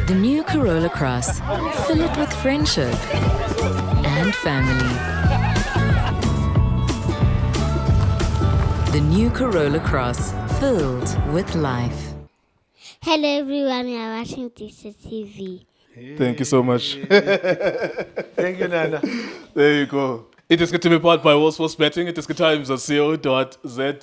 The new Corolla Cross. Fill it with friendship and family. The new Corolla Cross. Filled with life. Hello everyone, you are watching Tso TV. Thank you so much. Thank you, Nana. There you go. It is good to be powered by World Sports Betting. It is goodtimes.co.za.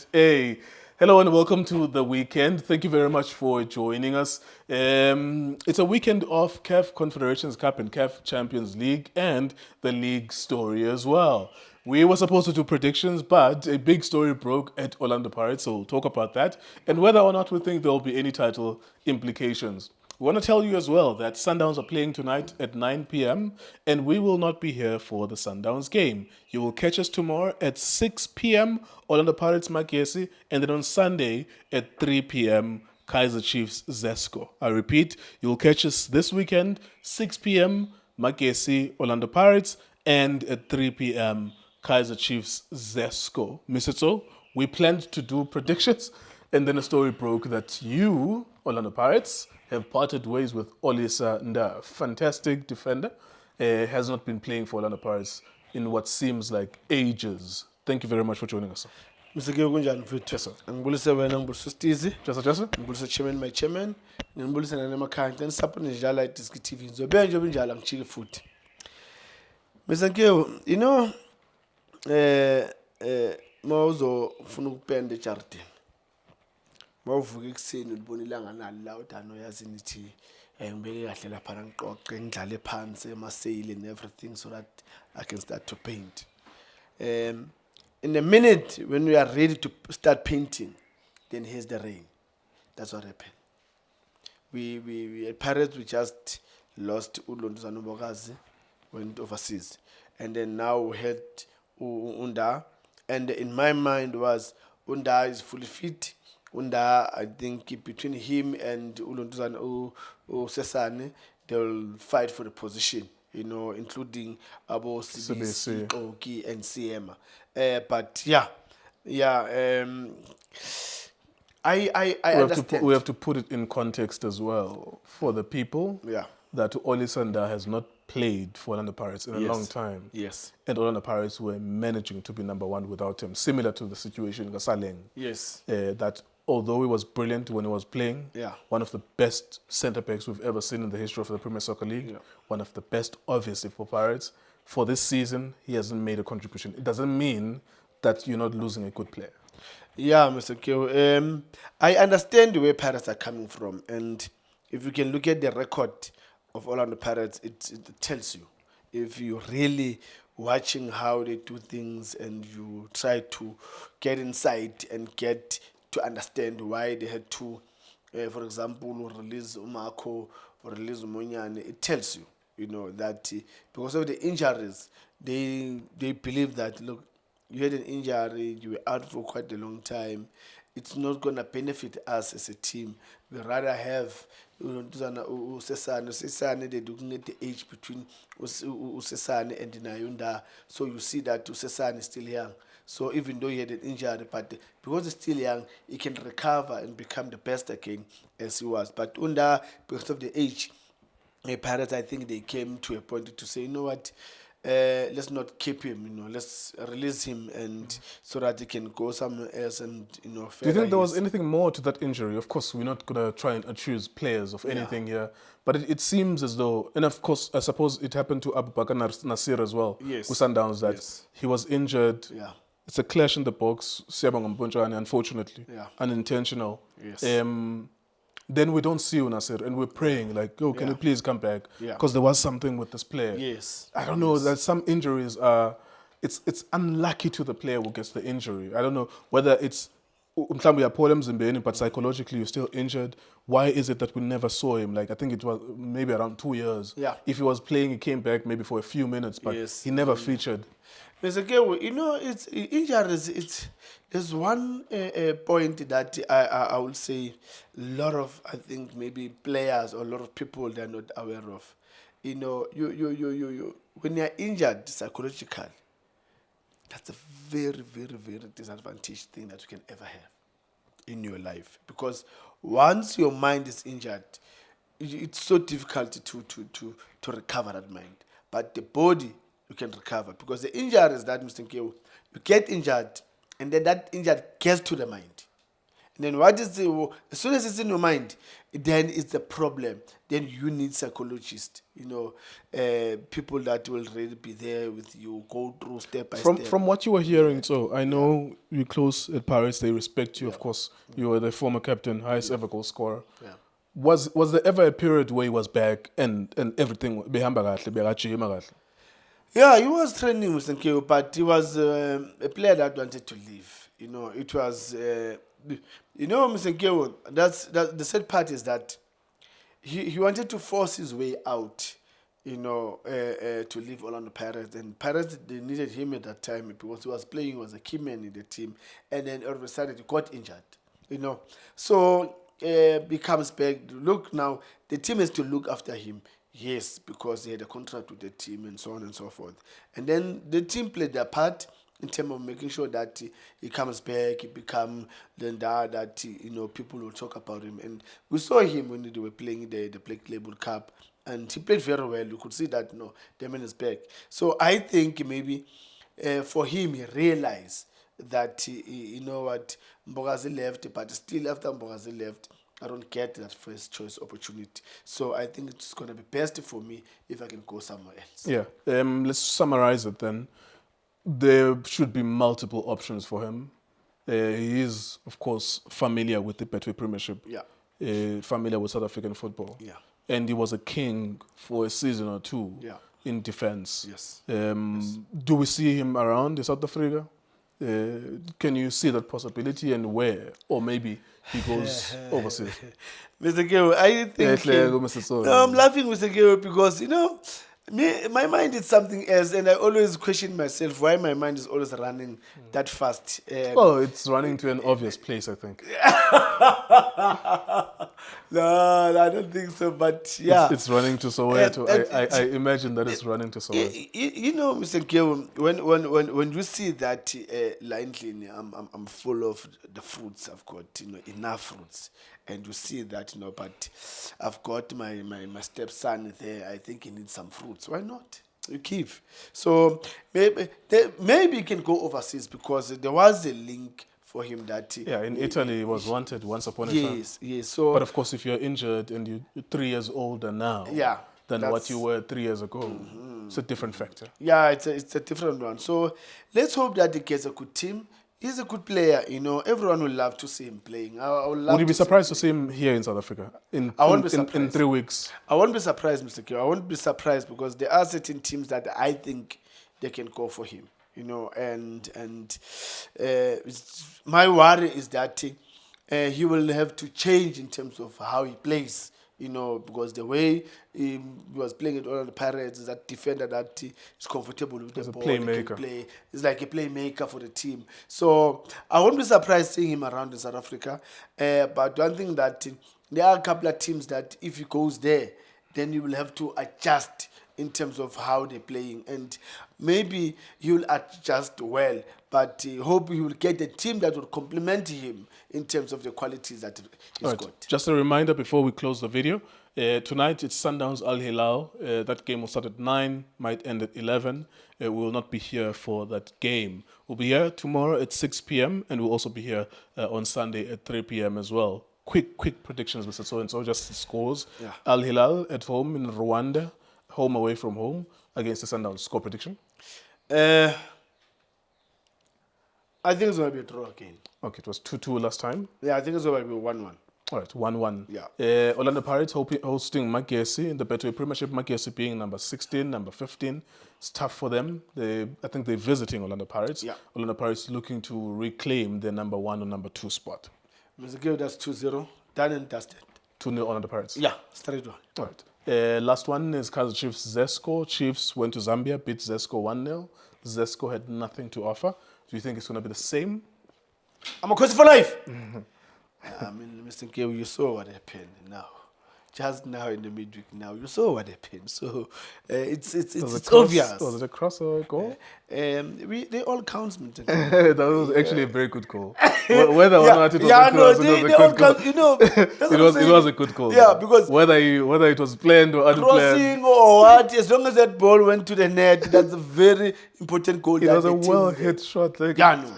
Hello and welcome to the weekend. Thank you very much for joining us. It's a weekend of CAF Confederations Cup and CAF Champions League and the league story as well. We were supposed to do predictions, but a big story broke at Orlando Pirates, so we'll talk about that and whether or not we think there will be any title implications. We want to tell you as well that Sundowns are playing tonight at 9 p.m. and we will not be here for the Sundowns game. You will catch us tomorrow at 6 p.m. Orlando Pirates Magesi, and then on Sunday at 3 p.m. Kaizer Chiefs Zesco. I repeat, you will catch us this weekend 6 p.m. Magesi Orlando Pirates, and at 3 p.m. Kaizer Chiefs Zesco. Mr. Tso, we planned to do predictions, and then a story broke that you, Orlando Pirates, have parted ways with Olisa Ndah, fantastic defender, has not been playing for Orlando Pirates in what seems like ages. Thank you very much for joining us. Mr. Geo kunjani mfethu? Yes, sir. Ngibulise wena, ngibulise Stizi, Jessa. ngibulise chairman my chairman, ngibulise nana emakhaya, then support nidlala iDiskiTV. Ngizobe nje binjalo ngichike futhi. Mr. Geo, you know mawuzofuna ukupenda eJardini. Mawuvuka ekuseni ulibona ilanga nalo la udano yazi nithi ngibeke kahle lapha ngiqoqe ngidlale phansi emaseyili and everything so that I can start to paint. In a minute when we are ready to start painting, then here's the rain. That's what happened. We at Pirates, we just lost Tso Vilakazi, went overseas, and then now we had Ndah, and in my mind was Ndah is fully fit. Ndah, I think between him and Tso Sesane, they will fight for the position, you know, including Abo CBC, Oki, and CM. But I understand. We have to put it in context as well for the people. Yeah. That Olisa Ndah has not played for Orlando Pirates in a long time. Yes. And Orlando Pirates were managing to be number one without him, similar to the situation in Gasaleng. Yes. That although he was brilliant when he was playing, one of the best centre-backs we've ever seen in the history of the Premier Soccer League, one of the best, obviously, for Pirates, for this season, he hasn't made a contribution. It doesn't mean that you're not losing a good player. Yeah, Mr. Keo. I understand where Pirates are coming from, and if you can look at the record of Orlando Pirates, it tells you. If you're really watching how they do things and you try to get inside and get to understand why they had to, for example, release Umako or release Umonyane, it tells you, you know, that because of the injuries, they believe that, look, you had an injury, you were out for quite a long time, it's not going to benefit us as a team. We rather have Sesane, they're looking at the age between Sesane and Ndah. So you see that Sesane is still young. So even though he had an injury, but because he's still young, he can recover and become the best again as he was. But Ndah, because of the age, Pirates, I think they came to a point to say, you know what, let's not keep him, you know, let's release him and so that he can go somewhere else and, you know. Do you think there was anything more to that injury? Of course, we're not going to try and accuse players of anything here, but it seems as though, and of course, I suppose it happened to Abu Bakar Nasir as well, yes, with Sundowns, that he was injured. Yeah. It's a clash in the box, unfortunately, unintentional. Yes. Then we don't see you, Nasir, and we're praying, like, oh, can you please come back? Because there was something with this player. Yes. I don't know, that some injuries are, it's unlucky to the player who gets the injury. I don't know whether it's, but psychologically you're still injured. Why is it that we never saw him? Like, I think it was maybe around 2 years. Yeah. If he was playing, he came back maybe for a few minutes, but he never featured. Mr. Kewo, you know, it's injuries. There's one point that I would say a lot of, I think, maybe players or a lot of people, they're not aware of. You know, you when you're injured psychologically, that's a very, very, very disadvantaged thing that you can ever have in your life. Because once your mind is injured, it's so difficult to recover that mind. But the body, you can recover. Because the injury is that, Mr. Nkeo, you get injured, and then that injury gets to the mind. And then as soon as it's in your mind, then it's a problem. Then you need psychologists, people that will really be there with you, go through step by step. From what you were hearing, so I know you close at Paris, they respect you, of course. You were the former captain, highest ever goal scorer. Yeah. Was there ever a period where he was back and everything behamba kahle, bekajima kahle? Yeah, he was training with Nkeo, but he was a player that wanted to leave. It was, Mr. Nkeo, that's the sad part is that he wanted to force his way out, to leave Orlando Pirates. And Pirates, they needed him at that time because he was playing, he was a key man in the team. And then all of a sudden, he got injured, So he comes back. Look, now, the team has to look after him. Yes, because he had a contract with the team and so on and so forth. And then the team played their part in terms of making sure that he comes back, he becomes the Ndah that, people will talk about him. And we saw him when they were playing the Black Label Cup, and he played very well. You could see that, the man is back. So I think maybe for him, he realized that, Mbogazi left, but still after Mbogazi left, I don't get that first choice opportunity. So I think it's going to be best for me if I can go somewhere else. Yeah. Let's summarize it then. There should be multiple options for him. He is, of course, familiar with the Betway Premiership. Yeah. Familiar with South African football. Yeah. And he was a king for a season or two in defense. Yes. Do we see him around in South Africa? Can you see that possibility, and where? Or maybe he goes overseas? Mr. Geo, I think... I'm laughing, Mr. Geo, because, my mind is something else, and I always question myself why my mind is always running that fast. Well, it's running to an obvious place, I think. No, I don't think so, but yeah. It's running to Soweto. I imagine that it's running to Soweto. Mr. Geo, when you see that line clean, I'm full of the fruits. I've got enough fruits, and you see that but I've got my stepson there. I think he needs some fruits. Why not? You give. So maybe he can go overseas, because there was a link for him that in Italy he was wanted once upon a time. Yes. So, but of course, if you're injured and you're 3 years older now than what you were 3 years ago, it's a different factor. Yeah, it's a different one. So let's hope that he gets a good team. He's a good player, Everyone will love to see him playing. Would you be surprised to see him here in South Africa in 3 weeks? I won't be surprised, Mr. Kyo. I won't be surprised, because there are certain teams that I think they can go for him. And my worry is that he will have to change in terms of how he plays. Because the way he was playing at all the Pirates is that defender that is comfortable with the ball. Playmaker. He's like a playmaker for the team. So I won't be surprised seeing him around in South Africa. But one thing that there are a couple of teams that if he goes there, then you will have to adjust in terms of how they're playing. And maybe he will adjust well, but I hope he will get a team that will complement him in terms of the qualities that he's got. Just a reminder before we close the video. Tonight it's Sundowns Al Hilal. That game will start at 9, might end at 11. We will not be here for that game. We'll be here tomorrow at 6 p.m. and we'll also be here on Sunday at 3 p.m. as well. Quick predictions, Mr. So-and-so, just the scores. Yeah. Al Hilal at home in Rwanda, home away from home against the Sundowns. Score prediction? I think it's going to be a draw again. Okay, it was 2-2 last time. Yeah, I think it's going to be 1-1. All right, 1-1. Yeah. Orlando Pirates hosting Magesi in the Betway Premiership. Magesi being number 16, number 15. It's tough for them. I think they're visiting Orlando Pirates. Yeah. Orlando Pirates looking to reclaim their number 1 or number 2 spot. Mr. Gil, that's 2-0. Done and dusted. 2-0 Orlando Pirates. Yeah, straight one. All right. Last one is Kaizer Chiefs Zesco. Chiefs went to Zambia, beat Zesco 1-0. Zesco had nothing to offer. Do you think it's going to be the same? I'm a Khosi for life. I mean, Mr. Gil, you saw what happened now. just now in the midweek now. You saw what happened. So it's Was it's it a cross- obvious. Was it a cross or a goal? They all count, man. That was actually a very good goal. Whether or not it was yeah, a cross, no, it was they a all good goal. count. You know, that's what It I'm was saying. it was a good goal. Yeah, because whether it was planned or unplanned, crossing or what, as long as that ball went to the net, that's a very important goal. it that was a the team- well hit shot. Like Yeah, no,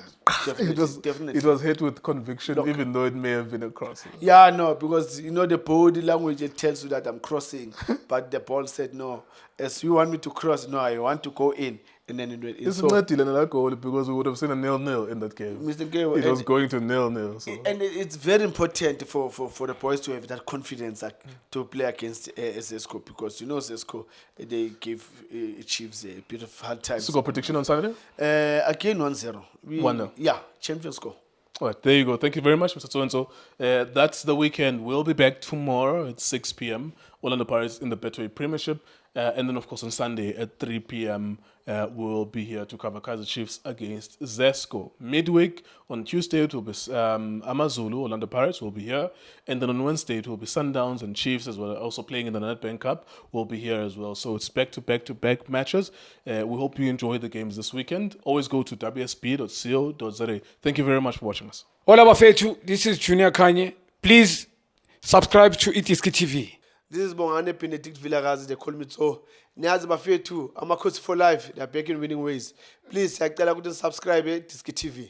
definitely, it was hit with conviction, even though it may have been a cross. Yeah, no, because you know the body language it tells you that I'm crossing, but the ball said no. As you want me to cross, no, I want to go in, and then it went in. It's So, not Dylan that goal because we would have seen a 0-0 in that game. Mr. K, It was going to 0-0. So. and it's very important for the boys to have that confidence to play against Zesco, because you know Zesco, they give Chiefs a bit of hard time. Score prediction on Saturday? Again 1-0. 1-0. Yeah, champion score. All right, there you go. Thank you very much, Mr. So-and-so. That's the weekend. We'll be back tomorrow at 6 p.m. Orlando Pirates in the Betway Premiership. And then, of course, on Sunday at 3 p.m., we'll be here to cover Kaizer Chiefs against Zesco. Midweek, on Tuesday, it will be Amazulu, Orlando Pirates will be here. And then on Wednesday, it will be Sundowns and Chiefs as well, also playing in the Nedbank Cup, will be here as well. So it's back-to-back matches. We hope you enjoy the games this weekend. Always go to wsp.co.za. Thank you very much for watching us. Hola Bafetu, this is Junior Kanye. Please subscribe to iDiskiTV. This is Bongane Benedict Vilakazi, they call me Tso. Niyazi bafethu, I'm a coach for life. They are back in winning ways. Please, subscribe to iDiskiTV.